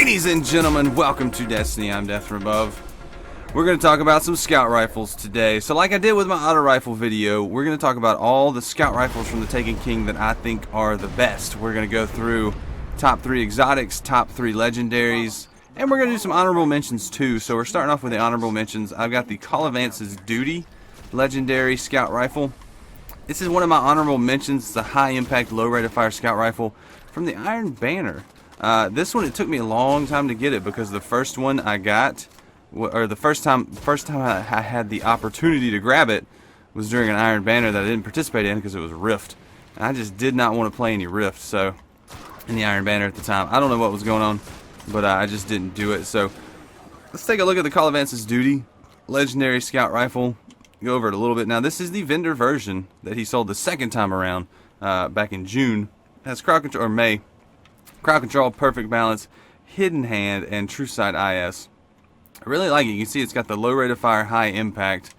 Ladies and gentlemen, welcome to Destiny. I'm Death from Above. We're going to talk about some scout rifles today. So like I did with my auto rifle video, we're going to talk about all the scout rifles from the Taken King that I think are the best. We're going to go through top 3 exotics, top 3 legendaries, and we're going to do some honorable mentions too. So we're starting off with the honorable mentions. I've got the Call of Vance's Duty legendary scout rifle. This is one of my honorable mentions. It's a high impact, low rate of fire scout rifle from the Iron Banner. This one, it took me a long time to get it because the first one I got, or the first time I had the opportunity to grab it was during an Iron Banner that I didn't participate in because it was Rift. And I just did not want to play any Rift, so in the Iron Banner at the time. I don't know what was going on, but I just didn't do it. So let's take a look at the Call of Vance's Duty legendary scout rifle. Go over it a little bit. Now this is the vendor version that he sold the second time around back in June. It has crowd control, or May. Crowd control, perfect balance, hidden hand, and true sight IS. I really like it. You can see it's got the low rate of fire, high impact,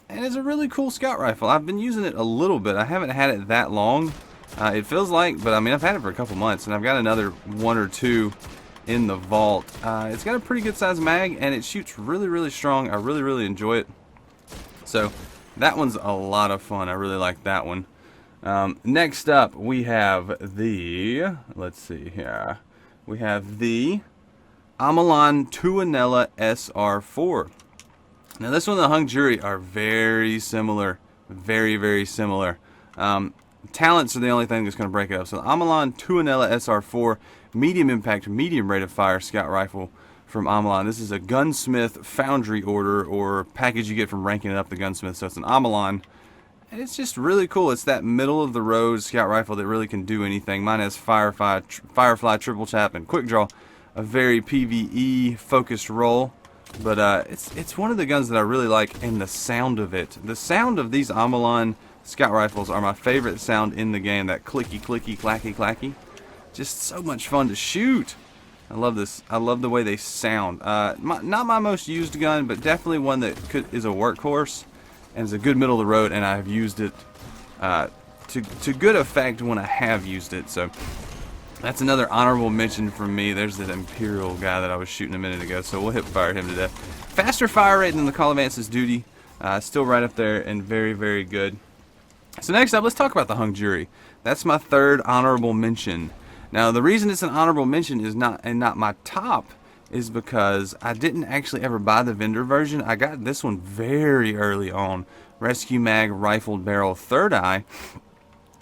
and it's a really cool scout rifle. I've been using it a little bit. I haven't had it that long. It feels like, but I mean, I've had it for a couple months, and I've got another 1 or 2 in the vault. It's got a pretty good size mag, and it shoots really, really strong. I really, really enjoy it. So that one's a lot of fun. I really like that one. Next up, we have the, let's see here, we have the Omolon Tuanella SR4. Now this one and the Hung Jury are very similar, very, very similar. Talents are the only thing that's going to break it up. So the Omolon Tuanella SR4, medium impact, medium rate of fire scout rifle from Omolon. This is a gunsmith foundry order or package you get from ranking it up the gunsmith. So it's an Omolon. And it's just really cool. It's that middle of the road scout rifle that really can do anything. Mine has Firefly, triple tap, and quick draw. A very PvE focused roll. But it's one of the guns that I really like, and the sound of it. The sound of these Omolon scout rifles are my favorite sound in the game. That clicky, clicky, clacky, clacky. Just so much fun to shoot. I love this. I love the way they sound. Not my most used gun, but definitely one that is a workhorse. And it's a good middle of the road, and I've used it to good effect when I have used it. So that's another honorable mention from me. There's that Imperial guy that I was shooting a minute ago, so we'll hip fire him to death. Faster fire rate than the Call of Vance's Duty. Still right up there and very, very good. So next up, let's talk about the Hung Jury. That's my third honorable mention. Now the reason it's an honorable mention is not my top is because I didn't actually ever buy the vendor version. I got this one very early on. Rescue Mag, Rifled Barrel, Third Eye.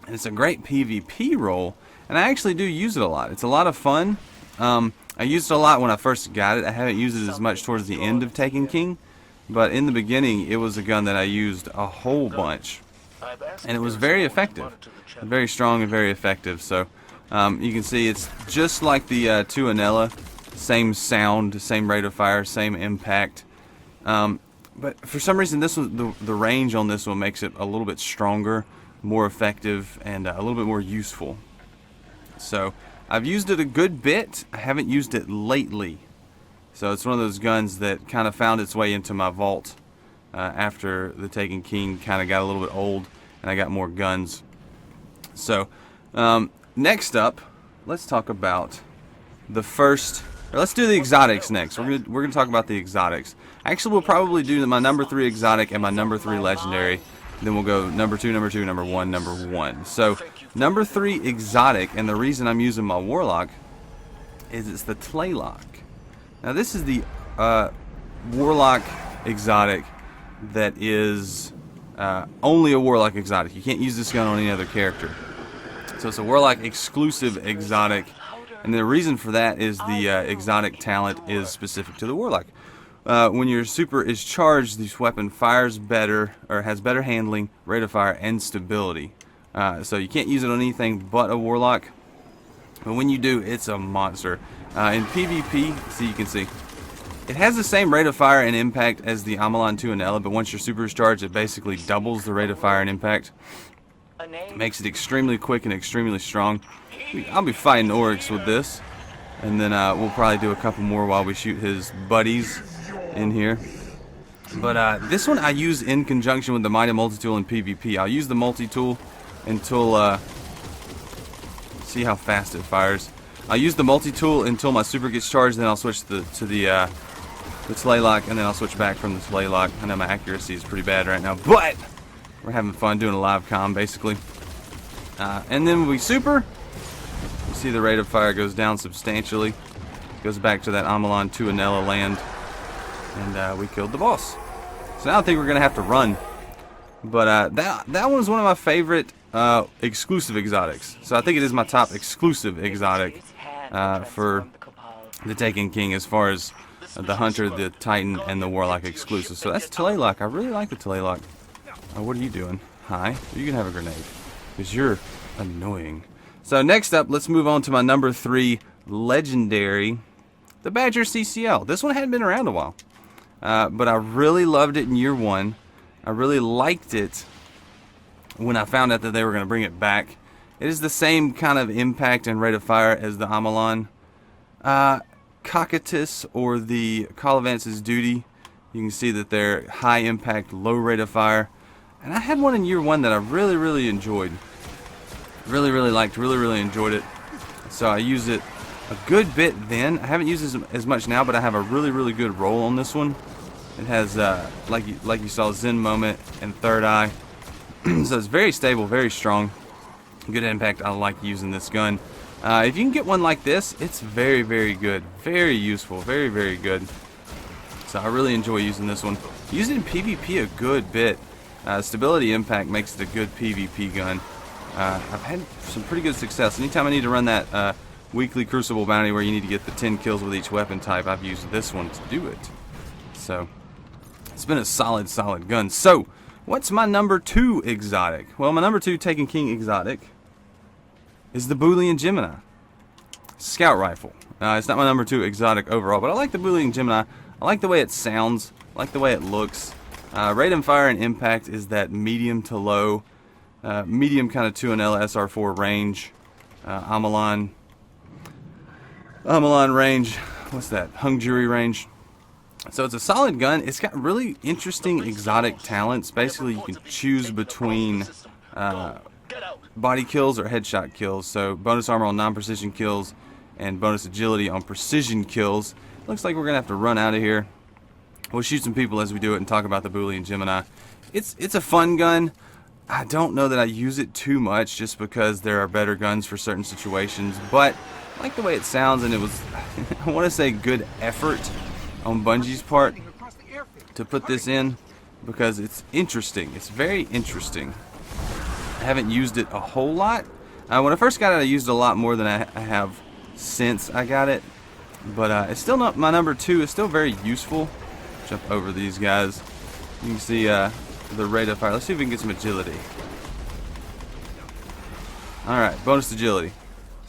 And it's a great PvP roll. And I actually do use it a lot. It's a lot of fun. I used it a lot when I first got it. I haven't used it as much towards the end of Taken King. But in the beginning, it was a gun that I used a whole bunch. And it was very effective. Very strong and very effective. So you can see it's just like the Tuanella. Same sound, same rate of fire, same impact. But for some reason, this one, the range on this one makes it a little bit stronger, more effective, and a little bit more useful. So I've used it a good bit. I haven't used it lately. So it's one of those guns that kind of found its way into my vault after the Taken King kind of got a little bit old and I got more guns. So next up, let's talk about the first. Let's do the exotics next. We're gonna talk about the exotics. Actually, we'll probably do my number 3 exotic and my number 3 legendary. Then we'll go number 2, number 2, number 1, number 1. So number 3 exotic, and the reason I'm using my Warlock is it's the Tlaylock. Now this is the Warlock exotic that is only a Warlock exotic. You can't use this gun on any other character. So it's a Warlock exclusive exotic. And the reason for that is the exotic talent is specific to the Warlock. When your super is charged, this weapon fires better, or has better handling, rate of fire, and stability. So you can't use it on anything but a Warlock. But when you do, it's a monster. In PvP, so you can see, it has the same rate of fire and impact as the Omolon Tuanella, but once your super is charged, it basically doubles the rate of fire and impact. Makes it extremely quick and extremely strong. I'll be fighting Oryx with this, and then we'll probably do a couple more while we shoot his buddies in here. But this one I use in conjunction with the Mighty Multi-Tool in PvP. I'll use the Multi-Tool until see how fast it fires. I'll use the multi-tool until my super gets charged, then I'll switch to the Tlaylock, and then I'll switch back from the Tlaylock. I know my accuracy is pretty bad right now, but we're having fun doing a live comm, basically. And then when we super, you see the rate of fire goes down substantially. Goes back to that Omolon 2 Anella land, and we killed the boss. So now I think we're going to have to run. But that one was one of my favorite exclusive exotics. So I think it is my top exclusive exotic for the Taken King as far as the Hunter, the Titan, and the Warlock exclusive. So that's Tlaylock. I really like the Tlaylock. What are you doing? Hi. You can have a grenade. Because you're annoying. So next up, let's move on to my number 3 legendary, the Badger CCL. This one hadn't been around a while. But I really loved it in year 1. I really liked it when I found out that they were going to bring it back. It is the same kind of impact and rate of fire as the Omolon. Cocytus, or the Call of Vance's Duty. You can see that they're high impact, low rate of fire. And I had one in year 1 that I really enjoyed. Really liked, really enjoyed it. So I used it a good bit then. I haven't used it as much now, but I have a really good roll on this one. It has, like you saw, Zen Moment and Third Eye. So it's very stable, very strong. Good impact. I like using this gun. If you can get one like this, it's very good. Very useful. Very good. So I really enjoy using this one. Use it in PvP a good bit. Stability impact makes it a good PvP gun. I've had some pretty good success. Anytime I need to run that weekly Crucible bounty where you need to get the 10 kills with each weapon type, I've used this one to do it. So it's been a solid gun. So what's my number 2 exotic? Well, my number 2 Taken King exotic is the Boolean Gemini Scout Rifle. It's not my number 2 exotic overall, but I like the Boolean Gemini. I like the way it sounds. I like the way it looks. Rate of fire and impact is that medium to low. Medium kind of 2NL SR4 range. Omolon range. What's that? Hung Jury range. So it's a solid gun. It's got really interesting exotic talents. Basically, you can choose between body kills or headshot kills. So bonus armor on non-precision kills and bonus agility on precision kills. Looks like we're gonna have to run out of here. We'll shoot some people as we do it and talk about the Boolean Gemini. It's a fun gun. I don't know that I use it too much just because there are better guns for certain situations, but I like the way it sounds, and it was I want to say good effort on Bungie's part to put this in because it's interesting. It's very interesting. I haven't used it a whole lot. When I first got it, I used it a lot more than I have since I got it, but it's still not my number 2. It's still very useful. Jump over these guys. You can see the rate of fire. Let's see if we can get some agility. Alright, bonus agility.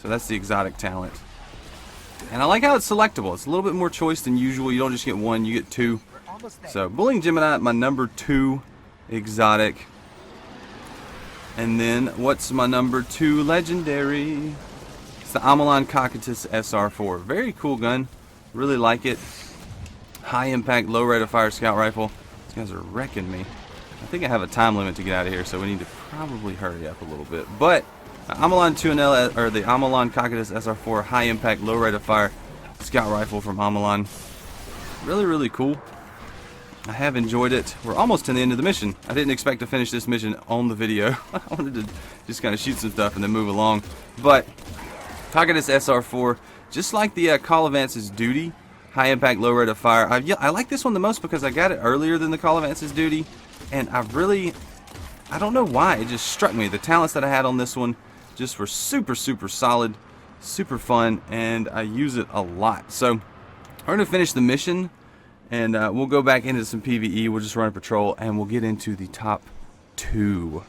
So that's the exotic talent. And I like how it's selectable. It's a little bit more choice than usual. You don't just get 1, you get 2. So Boolean Gemini, my number 2 exotic. And then what's my number 2 legendary? It's the Omolon Cocytus SR4. Very cool gun. Really like it. High impact, low rate of fire scout rifle. These guys are wrecking me. I think I have a time limit to get out of here, so we need to probably hurry up a little bit. But Omolon 2NL, or the Omolon Cocytus SR4, high impact, low rate of fire scout rifle from Omolon. Really cool. I have enjoyed it. We're almost to the end of the mission. I didn't expect to finish this mission on the video. I wanted to just kind of shoot some stuff and then move along. But Cocytus SR4, just like the Call of Vance's Duty, high impact, low rate of fire. I like this one the most because I got it earlier than the Call of Vance's Duty, and I don't know why, it just struck me. The talents that I had on this one just were super solid, super fun, and I use it a lot. So we're gonna finish the mission, and we'll go back into some PvE. We'll just run a patrol, and we'll get into the top 2,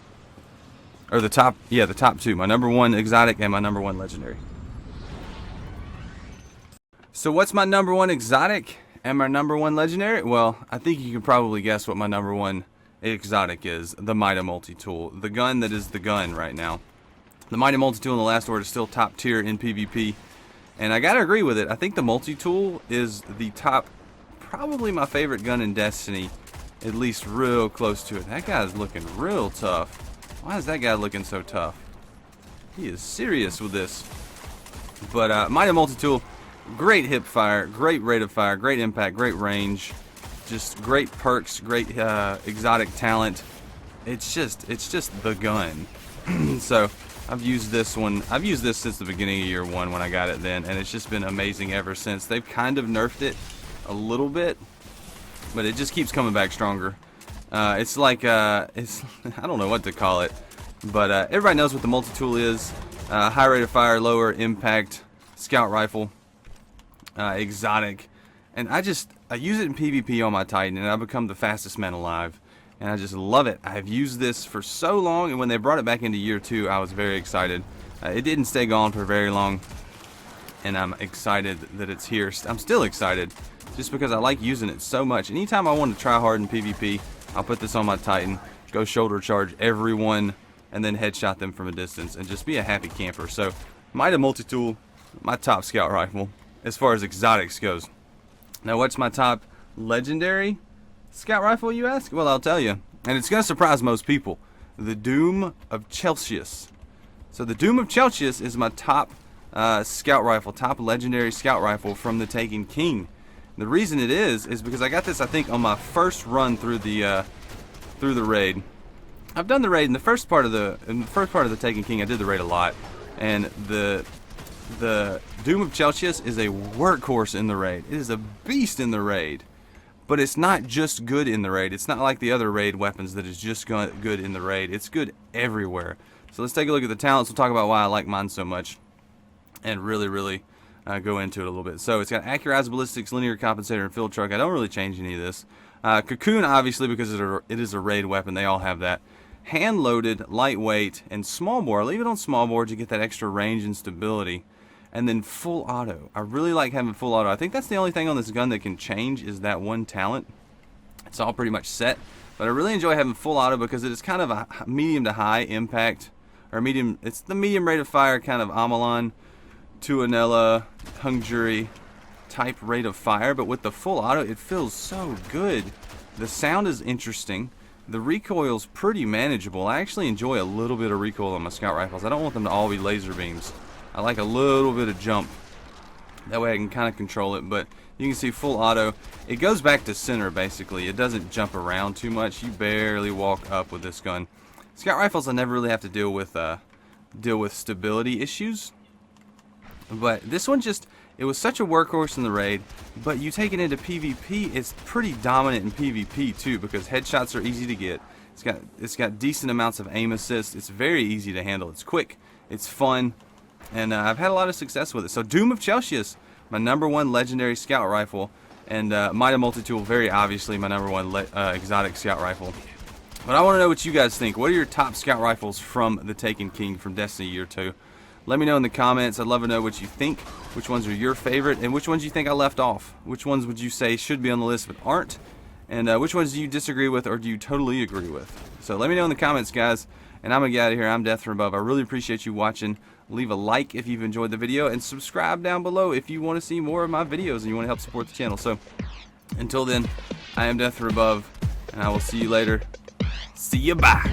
or the top 2. My number 1 exotic and my number 1 legendary. So what's my number 1 exotic and my number 1 legendary? Well, I think you can probably guess what my number 1 exotic is. The Mighty Multi-Tool. The gun that is the gun right now. The Mighty Multi-Tool in the Last Word is still top tier in PvP. And I gotta agree with it. I think the Multi-Tool is the top, probably my favorite gun in Destiny. At least real close to it. That guy's looking real tough. Why is that guy looking so tough? He is serious with this. But Mighty Multi-Tool, great hip fire, great rate of fire, great impact, great range, just great perks, great exotic talent. It's just the gun. So I've used this one. I've used this since the beginning of year 1 when I got it then, and it's just been amazing ever since. They've kind of nerfed it a little bit, but it just keeps coming back stronger. It's like it's I don't know what to call it, but everybody knows what the multi-tool is. High rate of fire, lower impact, scout rifle, exotic, and I use it in PvP on my Titan, and I've become the fastest man alive. And I just love it. I've used this for so long, and when they brought it back into year 2, I was very excited. It didn't stay gone for very long, and I'm excited that it's here. I'm still excited, just because I like using it so much. Anytime I want to try hard in PvP, I'll put this on my Titan, go shoulder charge everyone, and then headshot them from a distance, and just be a happy camper. So, Mighty Multi-Tool, my top scout rifle, as far as exotics goes. Now, what's my top legendary scout rifle, you ask? Well, I'll tell you, and it's going to surprise most people. The Doom of Celsius. So the Doom of Celsius is my top scout rifle, top legendary scout rifle from the Taken King. The reason it is because I got this, I think, on my first run through the raid. I've done the raid in the first part of the Taken King. I did the raid a lot, and the Doom of Celsius is a workhorse in the raid. It is a beast in the raid. But it's not just good in the raid. It's not like the other raid weapons that is just good in the raid. It's good everywhere. So let's take a look at the talents. We'll talk about why I like mine so much, and really go into it a little bit. So it's got accurate eyes, ballistics, linear compensator, and field truck. I don't really change any of this. Cocoon, obviously, because it is a raid weapon. They all have that. Hand-loaded, lightweight, and small bore. I leave it on small bore to get that extra range and stability. And then full auto. I really like having full auto. I think that's the only thing on this gun that can change is that one talent. It's all pretty much set. But I really enjoy having full auto because it is kind of a medium to high impact, or medium. It's the medium rate of fire, kind of Omolon, Tuanella, Bungie type rate of fire. But with the full auto, it feels so good. The sound is interesting. The recoil's pretty manageable. I actually enjoy a little bit of recoil on my scout rifles. I don't want them to all be laser beams. I like a little bit of jump. That way I can kind of control it, but you can see full auto. It goes back to center, basically. It doesn't jump around too much. You barely walk up with this gun. Scout rifles, I never really have to deal with stability issues. But this one it was such a workhorse in the raid, but you take it into PvP, it's pretty dominant in PvP too, because headshots are easy to get. It's got decent amounts of aim assist. It's very easy to handle. It's quick. It's fun. And I've had a lot of success with it. So Doom of Celsius, my #1 legendary scout rifle, and Mighty Multi-Tool, very obviously my #1 exotic scout rifle. But I want to know what you guys think. What are your top scout rifles from the Taken King from Destiny Year 2? Let me know in the comments. I'd love to know what you think, which ones are your favorite, and which ones you think I left off. Which ones would you say should be on the list but aren't? And which ones do you disagree with or do you totally agree with? So let me know in the comments, guys. And I'm going to get out of here. I'm Death from Above. I really appreciate you watching. Leave a like if you've enjoyed the video, and subscribe down below if you want to see more of my videos and you want to help support the channel. So until then, I am Death from Above, and I will see you later. See you, bye.